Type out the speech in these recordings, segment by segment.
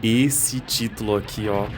Esse título aqui, ó.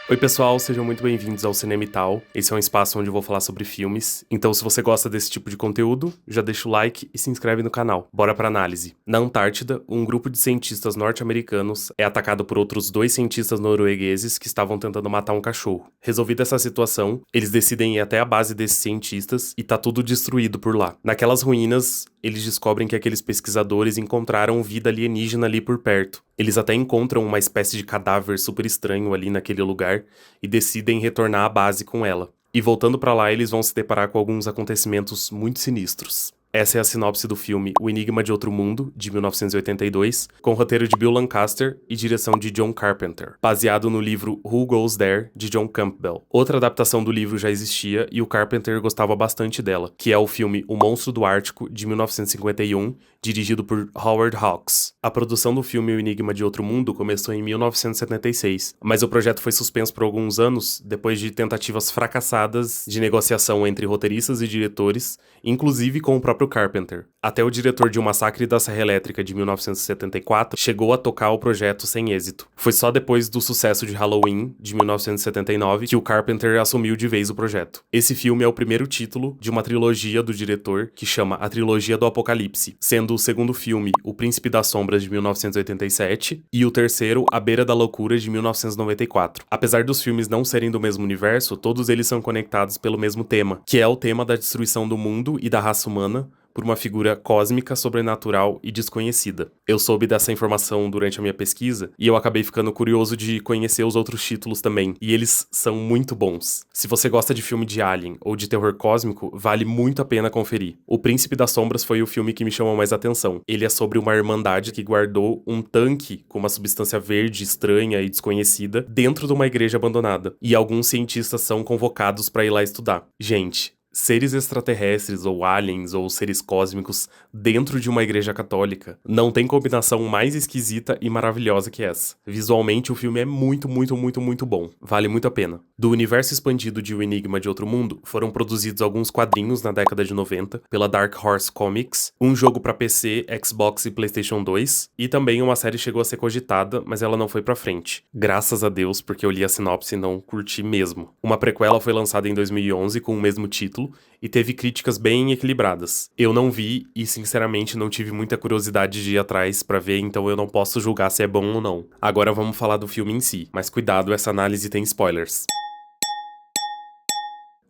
Oi pessoal, sejam muito bem-vindos ao Cinema e Tal. Esse é um espaço onde eu vou falar sobre filmes. Então, se você gosta desse tipo de conteúdo, já deixa o like e se inscreve no canal. Bora pra análise. Na Antártida, um grupo de cientistas norte-americanos é atacado por outros 2 cientistas noruegueses que estavam tentando matar um cachorro. Resolvida essa situação, eles decidem ir até a base desses cientistas e tá tudo destruído por lá. Naquelas ruínas, eles descobrem que aqueles pesquisadores encontraram vida alienígena ali por perto. Eles até encontram uma espécie de cadáver super estranho ali naquele lugar e decidem retornar à base com ela. E voltando pra lá, eles vão se deparar com alguns acontecimentos muito sinistros. Essa é a sinopse do filme O Enigma de Outro Mundo, de 1982, com roteiro de Bill Lancaster e direção de John Carpenter, baseado no livro Who Goes There, de John Campbell. Outra adaptação do livro já existia e o Carpenter gostava bastante dela, que é o filme O Monstro do Ártico, de 1951, dirigido por Howard Hawks. A produção do filme O Enigma de Outro Mundo começou em 1976, mas o projeto foi suspenso por alguns anos depois de tentativas fracassadas de negociação entre roteiristas e diretores, inclusive com o próprio Carpenter. Até o diretor de O Massacre da Serra Elétrica de 1974 chegou a tocar o projeto sem êxito. Foi só depois do sucesso de Halloween, de 1979, que o Carpenter assumiu de vez o projeto. Esse filme é o primeiro título de uma trilogia do diretor que chama A Trilogia do Apocalipse, sendo o segundo filme O Príncipe das Sombras, de 1987, e o terceiro A Beira da Loucura, de 1994. Apesar dos filmes não serem do mesmo universo, todos eles são conectados pelo mesmo tema, que é o tema da destruição do mundo e da raça humana por uma figura cósmica, sobrenatural e desconhecida. Eu soube dessa informação durante a minha pesquisa e eu acabei ficando curioso de conhecer os outros títulos também, e eles são muito bons. Se você gosta de filme de Alien ou de terror cósmico, vale muito a pena conferir. O Príncipe das Sombras foi o filme que me chamou mais atenção. Ele é sobre uma irmandade que guardou um tanque com uma substância verde estranha e desconhecida dentro de uma igreja abandonada, e alguns cientistas são convocados para ir lá estudar. Gente, seres extraterrestres, ou aliens, ou seres cósmicos dentro de uma igreja católica. Não tem combinação mais esquisita e maravilhosa que essa. Visualmente, o filme é muito bom. Vale muito a pena. Do universo expandido de O Enigma de Outro Mundo, foram produzidos alguns quadrinhos na década de 90 pela Dark Horse Comics, um jogo para PC, Xbox e PlayStation 2, e também uma série chegou a ser cogitada, mas ela não foi pra frente. Graças a Deus, porque eu li a sinopse e não curti mesmo. Uma prequela foi lançada em 2011 com o mesmo título, e teve críticas bem equilibradas. Eu não vi e, sinceramente, não tive muita curiosidade de ir atrás pra ver, então eu não posso julgar se é bom ou não. Agora vamos falar do filme em si, mas cuidado, essa análise tem spoilers.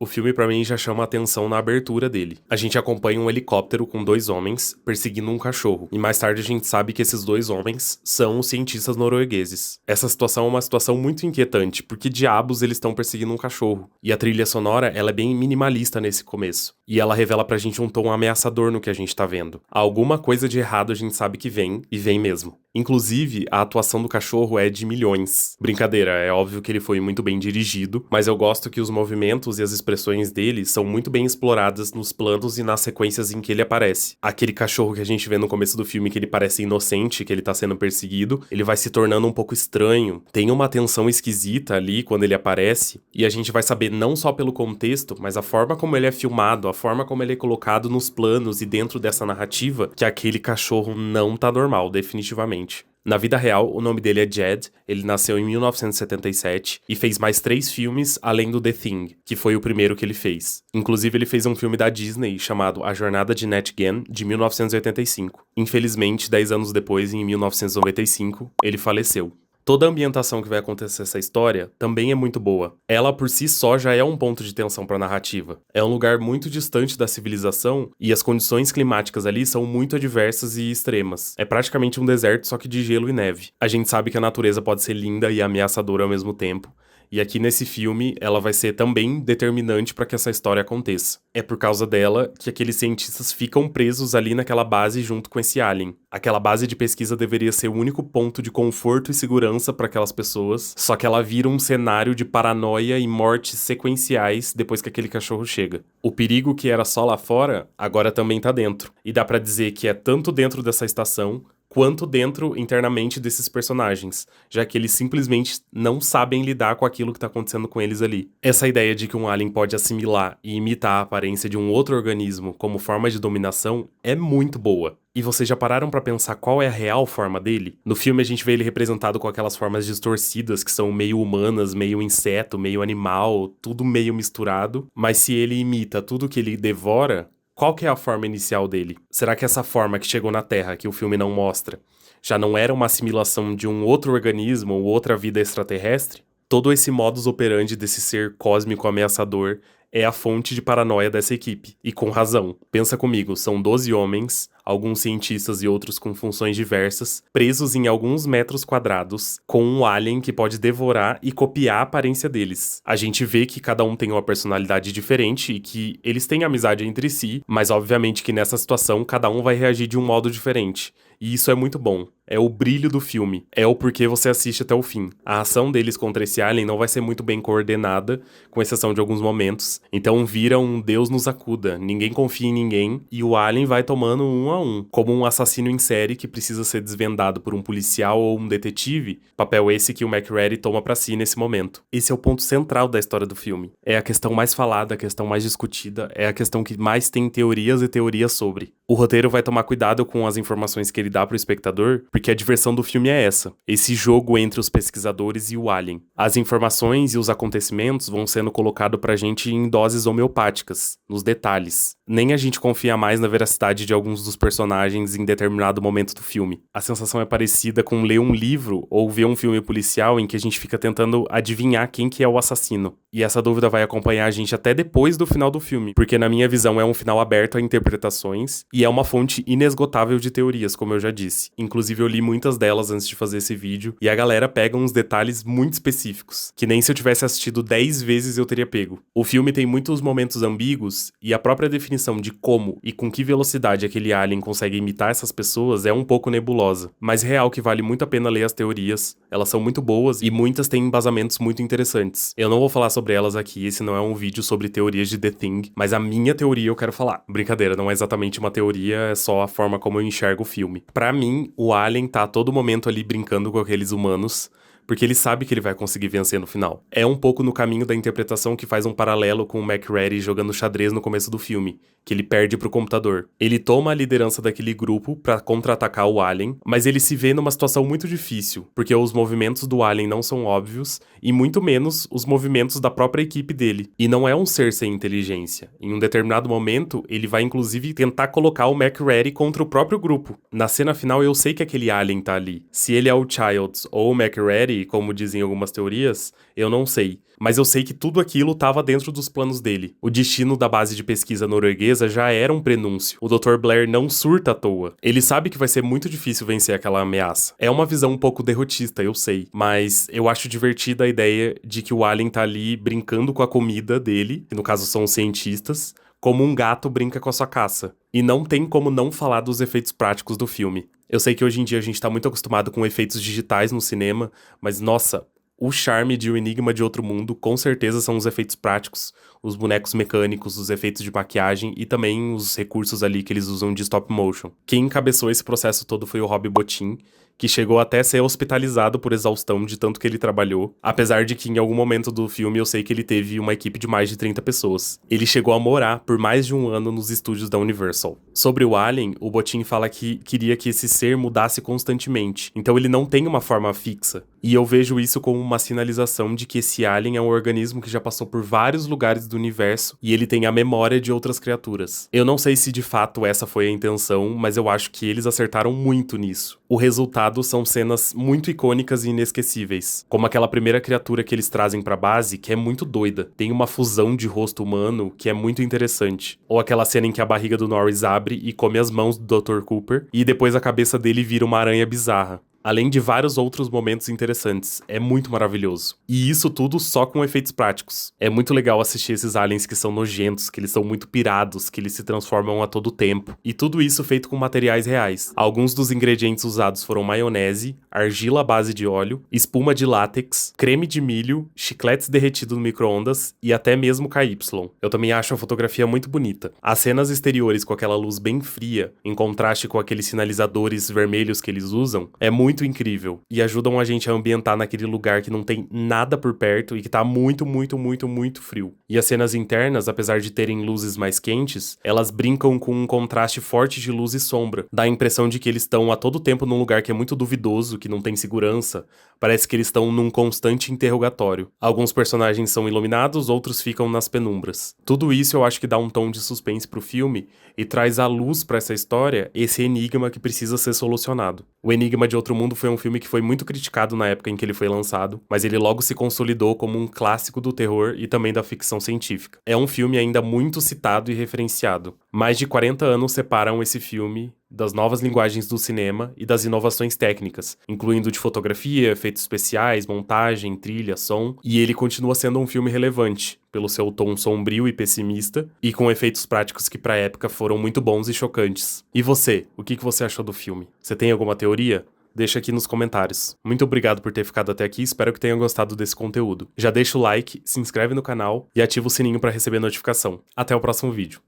O filme pra mim já chama a atenção na abertura dele. A gente acompanha um helicóptero com 2 homens perseguindo um cachorro, e mais tarde a gente sabe que esses 2 homens são os cientistas noruegueses. Essa situação é uma situação muito inquietante, porque diabos eles estão perseguindo um cachorro. E a trilha sonora, ela é bem minimalista nesse começo, e ela revela pra gente um tom ameaçador no que a gente tá vendo. Alguma coisa de errado a gente sabe que vem, e vem mesmo. Inclusive, a atuação do cachorro é de milhões. Brincadeira, é óbvio que ele foi muito bem dirigido, mas eu gosto que os movimentos e as expressões dele são muito bem exploradas nos planos e nas sequências em que ele aparece. Aquele cachorro que a gente vê no começo do filme, que ele parece inocente, que ele tá sendo perseguido, ele vai se tornando um pouco estranho. Tem uma tensão esquisita ali quando ele aparece, e a gente vai saber não só pelo contexto, mas a forma como ele é filmado, a forma como ele é colocado nos planos e dentro dessa narrativa, que aquele cachorro não tá normal, definitivamente. Na vida real, o nome dele é Jed, ele nasceu em 1977 e fez mais 3 filmes além do The Thing, que foi o primeiro que ele fez. Inclusive, ele fez um filme da Disney chamado A Jornada de Nat Ginn, de 1985. Infelizmente, 10 anos depois, em 1995, ele faleceu. Toda a ambientação que vai acontecer essa história também é muito boa. Ela por si só já é um ponto de tensão para a narrativa. É um lugar muito distante da civilização e as condições climáticas ali são muito adversas e extremas. É praticamente um deserto, só que de gelo e neve. A gente sabe que a natureza pode ser linda e ameaçadora ao mesmo tempo. E aqui nesse filme, ela vai ser também determinante para que essa história aconteça. É por causa dela que aqueles cientistas ficam presos ali naquela base junto com esse alien. Aquela base de pesquisa deveria ser o único ponto de conforto e segurança para aquelas pessoas, só que ela vira um cenário de paranoia e mortes sequenciais depois que aquele cachorro chega. O perigo que era só lá fora, agora também tá dentro. E dá para dizer que é tanto dentro dessa estação, quanto dentro, internamente, desses personagens, já que eles simplesmente não sabem lidar com aquilo que tá acontecendo com eles ali. Essa ideia de que um alien pode assimilar e imitar a aparência de um outro organismo como forma de dominação é muito boa. E vocês já pararam pra pensar qual é a real forma dele? No filme a gente vê ele representado com aquelas formas distorcidas que são meio humanas, meio inseto, meio animal, tudo meio misturado. Mas se ele imita tudo que ele devora, qual que é a forma inicial dele? Será que essa forma que chegou na Terra, que o filme não mostra, já não era uma assimilação de um outro organismo ou outra vida extraterrestre? Todo esse modus operandi desse ser cósmico ameaçador é a fonte de paranoia dessa equipe. E com razão. Pensa comigo, são 12 homens, alguns cientistas e outros com funções diversas, presos em alguns metros quadrados, com um alien que pode devorar e copiar a aparência deles. A gente vê que cada um tem uma personalidade diferente e que eles têm amizade entre si, mas obviamente que nessa situação cada um vai reagir de um modo diferente. E isso é muito bom. É o brilho do filme. É o porquê você assiste até o fim. A ação deles contra esse alien não vai ser muito bem coordenada, com exceção de alguns momentos. Então vira um Deus nos acuda. Ninguém confia em ninguém e o alien vai tomando um a um. Como um assassino em série que precisa ser desvendado por um policial ou um detetive. Papel esse que o McReady toma pra si nesse momento. Esse é o ponto central da história do filme. É a questão mais falada, a questão mais discutida. É a questão que mais tem teorias e teorias sobre. O roteiro vai tomar cuidado com as informações que ele dá pro espectador, porque a diversão do filme é essa, esse jogo entre os pesquisadores e o alien. As informações e os acontecimentos vão sendo colocados pra gente em doses homeopáticas, nos detalhes. Nem a gente confia mais na veracidade de alguns dos personagens em determinado momento do filme. A sensação é parecida com ler um livro ou ver um filme policial em que a gente fica tentando adivinhar quem que é o assassino. E essa dúvida vai acompanhar a gente até depois do final do filme, porque na minha visão é um final aberto a interpretações e é uma fonte inesgotável de teorias, como eu já disse. Inclusive eu li muitas delas antes de fazer esse vídeo, e a galera pega uns detalhes muito específicos, que nem se eu tivesse assistido 10 vezes eu teria pego. O filme tem muitos momentos ambíguos, e a própria definição de como e com que velocidade aquele alien consegue imitar essas pessoas é um pouco nebulosa. Mas real que vale muito a pena ler as teorias, elas são muito boas e muitas têm embasamentos muito interessantes. Eu não vou falar sobre elas aqui, esse não é um vídeo sobre teorias de The Thing, mas a minha teoria eu quero falar. Brincadeira, não é exatamente uma teoria, é só a forma como eu enxergo o filme. Pra mim, o alien tá a todo momento ali brincando com aqueles humanos, porque ele sabe que ele vai conseguir vencer no final. É um pouco no caminho da interpretação que faz um paralelo com o McReady jogando xadrez no começo do filme, que ele perde pro computador. Ele toma a liderança daquele grupo pra contra-atacar o alien, mas ele se vê numa situação muito difícil, porque os movimentos do alien não são óbvios, e muito menos os movimentos da própria equipe dele. E não é um ser sem inteligência. Em um determinado momento, ele vai inclusive tentar colocar o McReady contra o próprio grupo. Na cena final eu sei que aquele alien tá ali. Se ele é o Childs ou o McReady, como dizem algumas teorias, eu não sei. Mas eu sei que tudo aquilo estava dentro dos planos dele. O destino da base de pesquisa norueguesa já era um prenúncio. O Dr. Blair não surta à toa. Ele sabe que vai ser muito difícil vencer aquela ameaça. É uma visão um pouco derrotista, eu sei. Mas eu acho divertida a ideia de que o alien tá ali brincando com a comida dele, que no caso são os cientistas, como um gato brinca com a sua caça. E não tem como não falar dos efeitos práticos do filme. Eu sei que hoje em dia a gente tá muito acostumado com efeitos digitais no cinema, mas nossa, o charme de O Enigma de Outro Mundo com certeza são os efeitos práticos, os bonecos mecânicos, os efeitos de maquiagem e também os recursos ali que eles usam de stop motion. Quem encabeçou esse processo todo foi o Rob Bottin, que chegou até a ser hospitalizado por exaustão de tanto que ele trabalhou, apesar de que em algum momento do filme eu sei que ele teve uma equipe de mais de 30 pessoas. Ele chegou a morar por mais de um ano nos estúdios da Universal. Sobre o Alien, o Bottin fala que queria que esse ser mudasse constantemente, então ele não tem uma forma fixa. E eu vejo isso como uma sinalização de que esse alien é um organismo que já passou por vários lugares do universo e ele tem a memória de outras criaturas. Eu não sei se de fato essa foi a intenção, mas eu acho que eles acertaram muito nisso. O resultado são cenas muito icônicas e inesquecíveis, como aquela primeira criatura que eles trazem pra base, que é muito doida. Tem uma fusão de rosto humano que é muito interessante. Ou aquela cena em que a barriga do Norris abre e come as mãos do Dr. Cooper, e depois a cabeça dele vira uma aranha bizarra. além de vários outros momentos interessantes. É muito maravilhoso. E isso tudo só com efeitos práticos. É muito legal assistir esses aliens que são nojentos, que eles são muito pirados, que eles se transformam a todo tempo. E tudo isso feito com materiais reais. Alguns dos ingredientes usados foram maionese, argila à base de óleo, espuma de látex, creme de milho, chicletes derretidos no micro-ondas e até mesmo KY. Eu também acho a fotografia muito bonita. As cenas exteriores com aquela luz bem fria, em contraste com aqueles sinalizadores vermelhos que eles usam, é muito incrível. E ajudam a gente a ambientar naquele lugar que não tem nada por perto e que tá muito, muito, muito, muito frio. E as cenas internas, apesar de terem luzes mais quentes, elas brincam com um contraste forte de luz e sombra. Dá a impressão de que eles estão a todo tempo num lugar que é muito duvidoso, que não tem segurança. Parece que eles estão num constante interrogatório. Alguns personagens são iluminados, outros ficam nas penumbras. Tudo isso eu acho que dá um tom de suspense pro filme e traz à luz pra essa história esse enigma que precisa ser solucionado. O Enigma de Outro Mundo foi um filme que foi muito criticado na época em que ele foi lançado, mas ele logo se consolidou como um clássico do terror e também da ficção científica. É um filme ainda muito citado e referenciado. Mais de 40 anos separam esse filme das novas linguagens do cinema e das inovações técnicas, incluindo de fotografia, efeitos especiais, montagem, trilha, som, e ele continua sendo um filme relevante, pelo seu tom sombrio e pessimista, e com efeitos práticos que pra época foram muito bons e chocantes. E você, o que você achou do filme? Você tem alguma teoria? Deixa aqui nos comentários. Muito obrigado por ter ficado até aqui, espero que tenham gostado desse conteúdo. Já deixa o like, se inscreve no canal e ativa o sininho pra receber notificação. Até o próximo vídeo.